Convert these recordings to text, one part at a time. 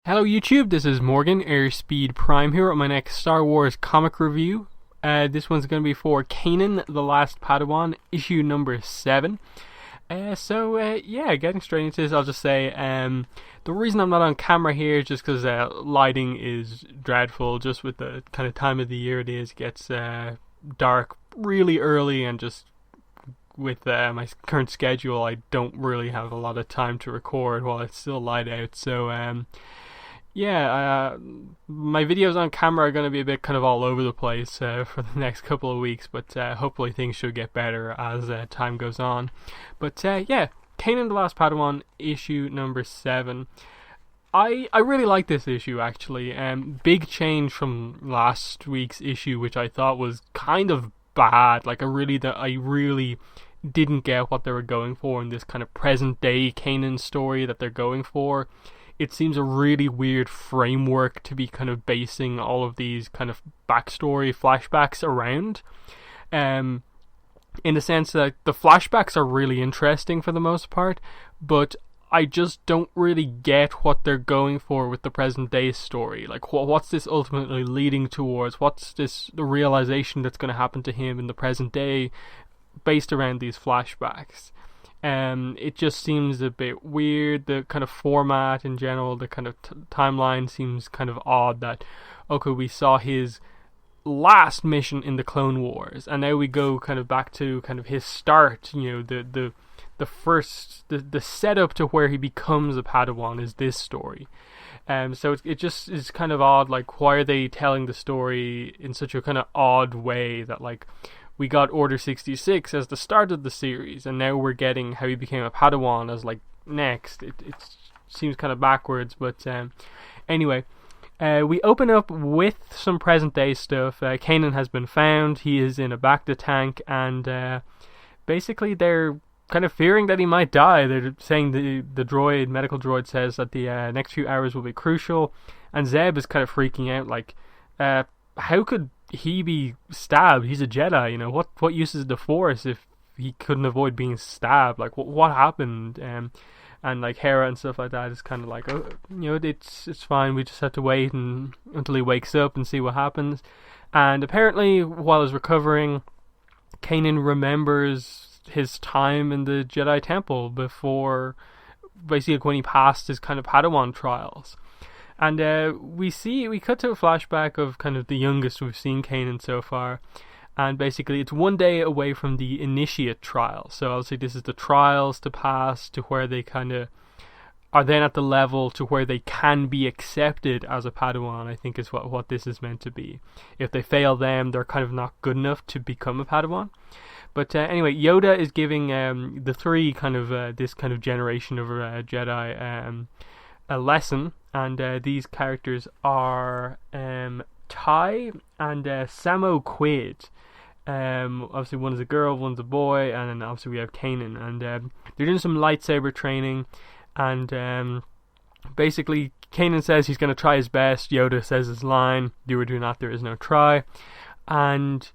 Hello YouTube, this is Morgan, Airspeed Prime here with my next Star Wars comic review. This one's going to be for Kanan The Last Padawan, issue number 7. Getting straight into this, I'll just say the reason I'm not on camera here is just because lighting is dreadful, just with the kind of time of the year it is. It gets dark really early, and just with my current schedule, I don't really have a lot of time to record while it's still light out. So my videos on camera are going to be a bit kind of all over the place for the next couple of weeks, but hopefully things should get better as time goes on. But Kanan The Last Padawan, issue number 7. I really like this issue, actually. Big change from last week's issue, which I thought was kind of bad. Like, I really didn't get what they were going for in this kind of present day Kanan story that they're going for. It seems a really weird framework to be kind of basing all of these kind of backstory flashbacks around. In the sense that the flashbacks are really interesting for the most part, but I just don't really get what they're going for with the present day story. Like, what's this ultimately leading towards? What's the realization that's going to happen to him in the present day based around these flashbacks? It just seems a bit weird. The kind of format in general, the kind of timeline seems kind of odd. That, okay, we saw his last mission in the Clone Wars, and now we go kind of back to kind of his start. You know, the setup to where he becomes a Padawan is this story. So it just is kind of odd. Like, why are they telling the story in such a kind of odd way that, like, we got Order 66 as the start of the series, and now we're getting how he became a Padawan as, like, next. It seems kind of backwards, but anyway. We open up with some present day stuff. Kanan has been found. He is in a Bacta tank, and basically they're kind of fearing that he might die. They're saying the medical droid says that the next few hours will be crucial, and Zeb is kind of freaking out, like, how could he be stabbed? He's a Jedi, you know. What use is the Force if he couldn't avoid being stabbed? Like, what happened? And like Hera and stuff like that is kind of like, oh, you know, it's fine. We just have to wait until he wakes up and see what happens. And apparently, while he's recovering, Kanan remembers his time in the Jedi Temple before, basically, when he passed his kind of Padawan trials. And we cut to a flashback of kind of the youngest we've seen Kanan so far. And basically, it's one day away from the initiate trial. So obviously, this is the trials to pass to where they kind of are then at the level to where they can be accepted as a Padawan, I think is what this is meant to be. If they fail them, they're kind of not good enough to become a Padawan. But anyway, Yoda is giving the three kind of this kind of generation of Jedi a lesson. And these characters are Ty and Samo Quid. Obviously one is a girl, one's a boy, and then obviously we have Kanan, and they're doing some lightsaber training, and basically Kanan says he's going to try his best. Yoda says his line, do or do not, there is no try. And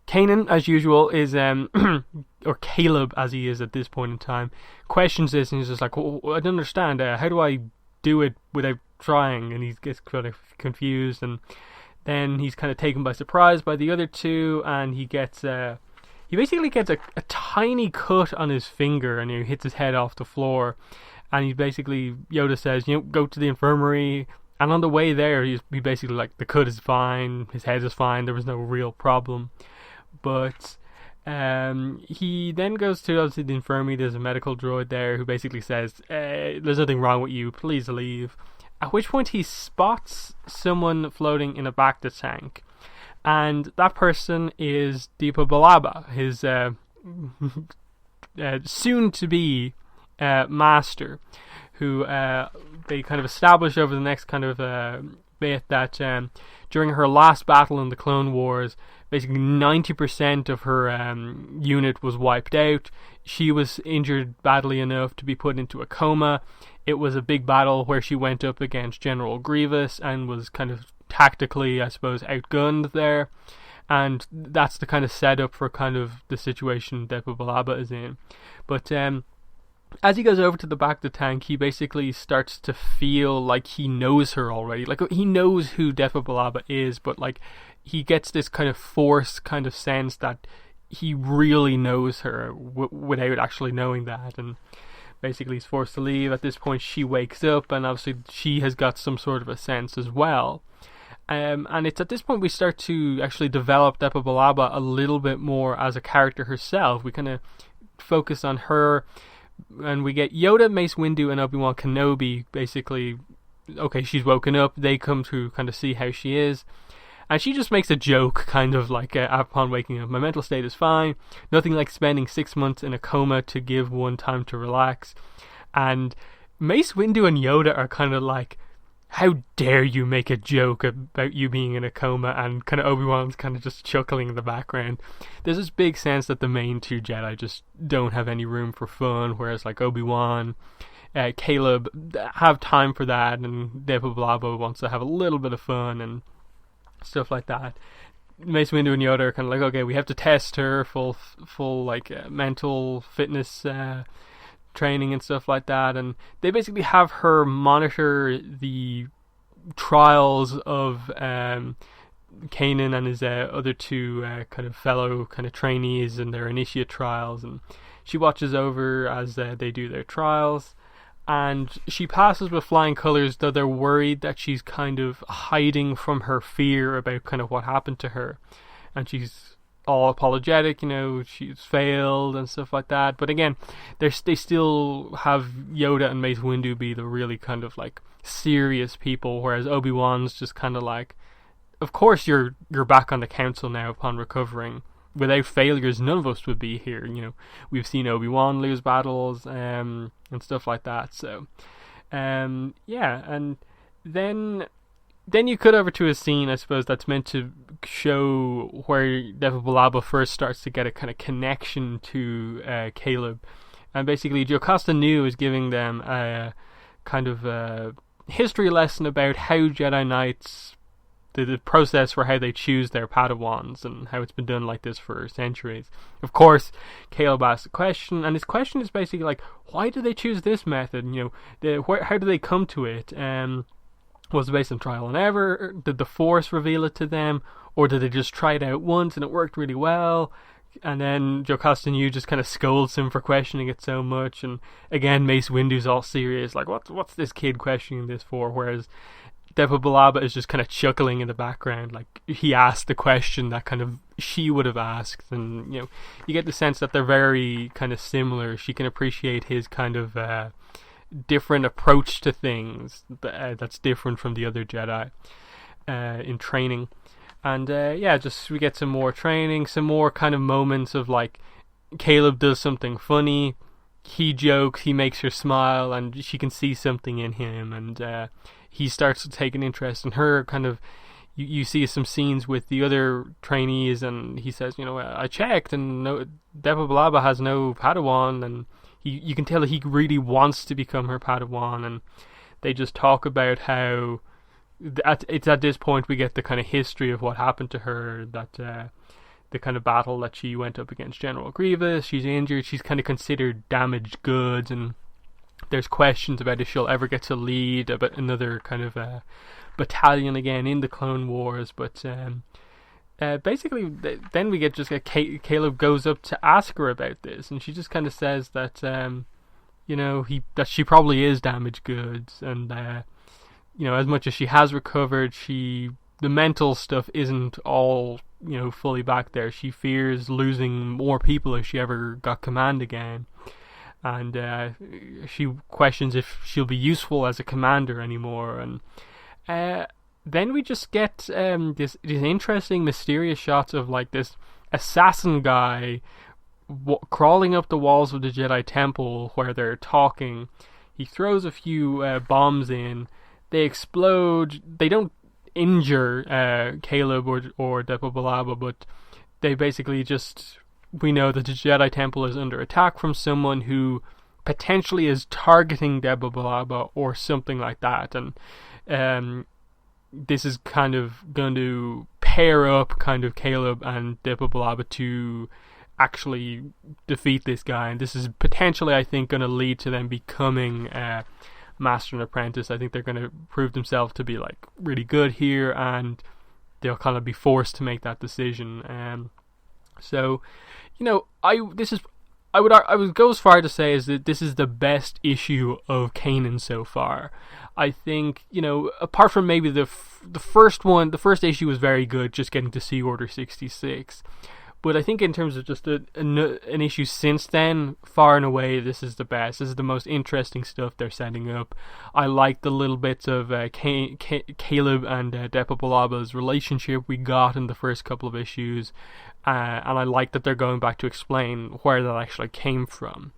Kanan, as usual, is or Caleb as he is at this point in time, questions this, and he's just like, oh, I don't understand, how do I do it without trying? And he gets kind of confused, and then he's kind of taken by surprise by the other two, and he basically gets a tiny cut on his finger, and he hits his head off the floor. And Yoda says, you know, go to the infirmary. And on the way there, he basically like, the cut is fine, his head is fine, there was no real problem. But he then goes to, obviously, the infirmary. There's a medical droid there who basically says, there's nothing wrong with you, please leave. At which point he spots someone floating in a Bacta tank, and that person is Deepa Balaba, his soon-to-be master, who they kind of establish over the next kind of bit that during her last battle in the Clone Wars, basically 90% of her unit was wiped out. She was injured badly enough to be put into a coma. It was a big battle where she went up against General Grievous and was kind of tactically, I suppose, outgunned there. And that's the kind of setup for kind of the situation that Balaba is in. But as he goes over to the back of the tank, he basically starts to feel like he knows her already. Like, he knows who Depa Billaba is, but like, he gets this kind of forced kind of sense that he really knows her without actually knowing that. And basically he's forced to leave. At this point, she wakes up, and obviously she has got some sort of a sense as well. And it's at this point we start to actually develop Depa Billaba a little bit more as a character herself. We kind of focus on her, and we get Yoda, Mace Windu, and Obi-Wan Kenobi. Basically, okay, she's woken up. They come to kind of see how she is. And she just makes a joke, kind of like, upon waking up, my mental state is fine. Nothing like spending 6 months in a coma to give one time to relax. And Mace Windu and Yoda are kind of like, how dare you make a joke about you being in a coma? And kind of Obi-Wan's kind of just chuckling in the background. There's this big sense that the main two Jedi just don't have any room for fun, whereas like Obi-Wan, Caleb have time for that, and Depa Billaba wants to have a little bit of fun and stuff like that. Mace Windu and Yoda are kind of like, okay, we have to test her full like mental fitness training and stuff like that, and they basically have her monitor the trials of Kanan and his other two kind of fellow kind of trainees in their initiate trials, and she watches over as they do their trials. And she passes with flying colours, though they're worried that she's kind of hiding from her fear about kind of what happened to her. And she's all apologetic, she's failed and stuff like that. But again, they still have Yoda and Mace Windu be the really kind of like serious people, whereas Obi-Wan's just kind of like, of course you're back on the council now upon recovering. Without failures, none of us would be here. We've seen Obi-Wan lose battles and stuff like that. So, yeah, and then you cut over to a scene, I suppose, that's meant to show where Depa Billaba first starts to get a kind of connection to Caleb. And basically, Jocasta Nu is giving them a kind of a history lesson about how Jedi Knights, the process for how they choose their Padawans, and how it's been done like this for centuries. Of course, Caleb asks a question, and his question is basically like, why do they choose this method? How do they come to it? Was it based on trial and error? Did the Force reveal it to them? Or did they just try it out once and it worked really well? And then Jocasta Nu just kind of scolds him for questioning it so much. And again, Mace Windu's all serious, like, what's this kid questioning this for? Whereas Depa Billaba is just kind of chuckling in the background, like he asked the question that kind of she would have asked. And you get the sense that they're very kind of similar. She can appreciate his kind of different approach to things that's different from the other Jedi in training. And just we get some more training, some more kind of moments of like Caleb does something funny, he jokes, he makes her smile, and she can see something in him, and he starts to take an interest in her. Kind of, you see some scenes with the other trainees, and he says, I checked, and no, Depa Billaba has no Padawan, and you can tell that he really wants to become her Padawan. And they just talk about how it's at this point we get the kind of history of what happened to her, that the kind of battle that she went up against General Grievous. She's injured, she's kind of considered damaged goods, and there's questions about if she'll ever get to lead about another kind of battalion again in the Clone Wars. But basically, then we get Caleb goes up to ask her about this, and she just kind of says that that she probably is damaged goods, and as much as she has recovered, the mental stuff isn't all fully back there. She fears losing more people if she ever got command again. And she questions if she'll be useful as a commander anymore. And then we just get these interesting, mysterious shots of like this assassin guy crawling up the walls of the Jedi Temple where they're talking. He throws a few bombs in. They explode. They don't injure Caleb or Depa Billaba, but they basically just... We know that the Jedi Temple is under attack from someone who potentially is targeting Depa Billaba or something like that, and this is kind of going to pair up kind of Caleb and Depa Billaba to actually defeat this guy, and this is potentially, I think, going to lead to them becoming Master and Apprentice. I think they're going to prove themselves to be like really good here, and they'll kind of be forced to make that decision. So, I would go as far to say is that this is the best issue of Kanan so far. I think, apart from maybe the first one, the first issue was very good, just getting to see Order 66. But I think in terms of just an issue since then, far and away, this is the best. This is the most interesting stuff they're setting up. I like the little bits of Caleb and Depa Balaba's relationship we got in the first couple of issues. And I like that they're going back to explain where that actually came from.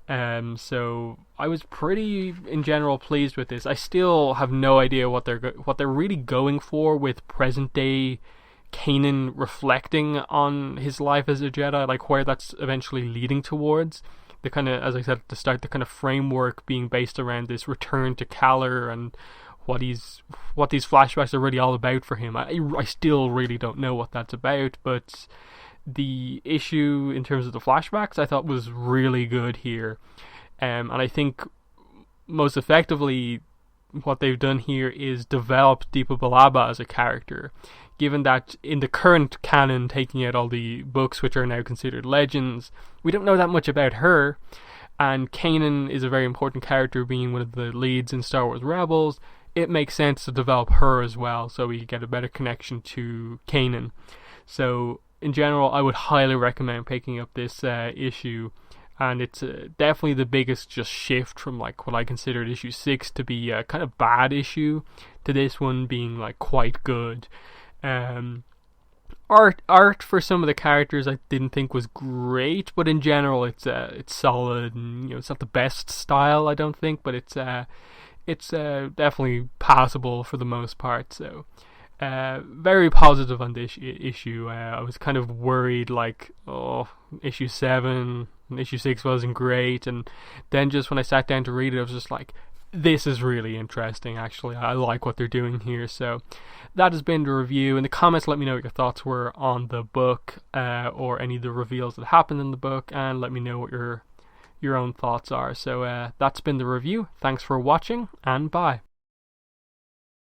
So I was pretty, in general, pleased with this. I still have no idea what they're really going for with present day Kanan reflecting on his life as a Jedi, like where that's eventually leading towards. The kind of, as I said at the start, the kind of framework being based around this return to Kalar and what these flashbacks are really all about for him. I still really don't know what that's about, but the issue in terms of the flashbacks I thought was really good here. And I think most effectively what they've done here is develop Depa Balaba as a character. Given that in the current canon, taking out all the books which are now considered legends, we don't know that much about her, and Kanan is a very important character, being one of the leads in Star Wars Rebels. It makes sense to develop her as well, so we get a better connection to Kanan. So, in general, I would highly recommend picking up this issue, and it's definitely the biggest just shift from like what I considered issue 6 to be a kind of bad issue, to this one being like quite good. Art for some of the characters I didn't think was great, but in general it's solid, and it's not the best style, I don't think, but it's definitely passable for the most part. So very positive on this issue. I was kind of worried like, issue 7 and issue 6 wasn't great, and then just when I sat down to read it, I was just like, this is really interesting, actually. I like what they're doing here. So that has been the review. In the comments, let me know what your thoughts were on the book, or any of the reveals that happened in the book, and let me know what your own thoughts are. So that's been the review. Thanks for watching, and bye.